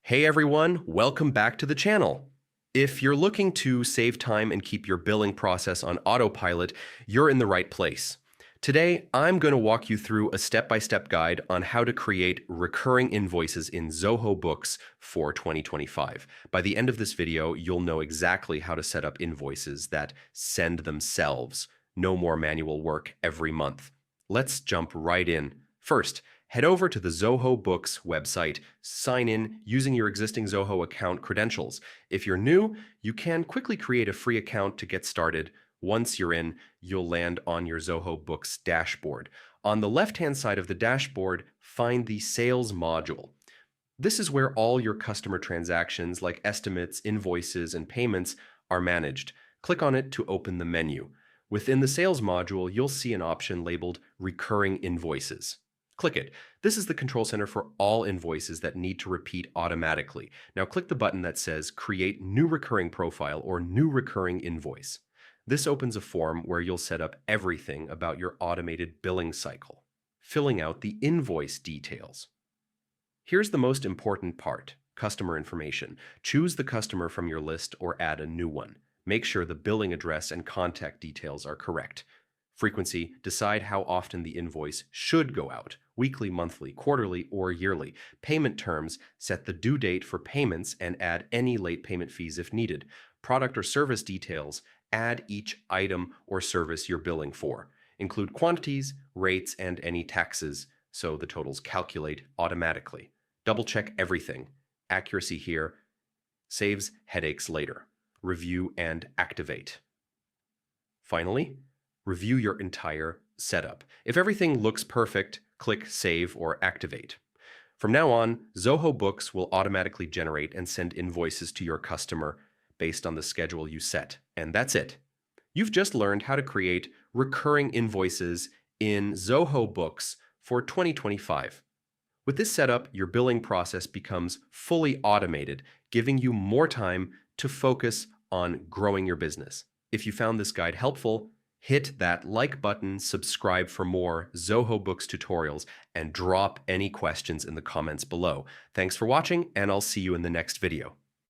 Hey everyone, welcome back to the channel. If you're looking to save time and keep your billing process on autopilot, you're in the right place. Today, I'm going to walk you through a step-by-step guide on how to create recurring invoices in Zoho Books for 2025. By the end of this video, you'll know exactly how to set up invoices that send themselves. No more manual work every month. Let's jump right in. First, head over to the Zoho Books website, sign in using your existing Zoho account credentials. If you're new, you can quickly create a free account to get started. Once you're in, you'll land on your Zoho Books dashboard. On the left-hand side of the dashboard, find the Sales module. This is where all your customer transactions like estimates, invoices, and payments are managed. Click on it to open the menu. Within the Sales module, you'll see an option labeled Recurring Invoices. Click it. This is the control center for all invoices that need to repeat automatically. Now click the button that says Create New Recurring Profile or New Recurring Invoice. This opens a form where you'll set up everything about your automated billing cycle, filling out the invoice details. Here's the most important part, customer information. Choose the customer from your list or add a new one. Make sure the billing address and contact details are correct. Frequency, decide how often the invoice should go out, weekly, monthly, quarterly, or yearly. Payment terms, set the due date for payments and add any late payment fees if needed. Product or service details, add each item or service you're billing for. Include quantities, rates, and any taxes, so the totals calculate automatically. Double check everything. Accuracy here saves headaches later. Review and activate. Finally, review your entire setup. If everything looks perfect, click Save or Activate. From now on, Zoho Books will automatically generate and send invoices to your customer based on the schedule you set. And that's it. You've just learned how to create recurring invoices in Zoho Books for 2025. With this setup, your billing process becomes fully automated, giving you more time to focus on growing your business. If you found this guide helpful, hit that like button, subscribe for more Zoho Books tutorials, and drop any questions in the comments below. Thanks for watching, and I'll see you in the next video.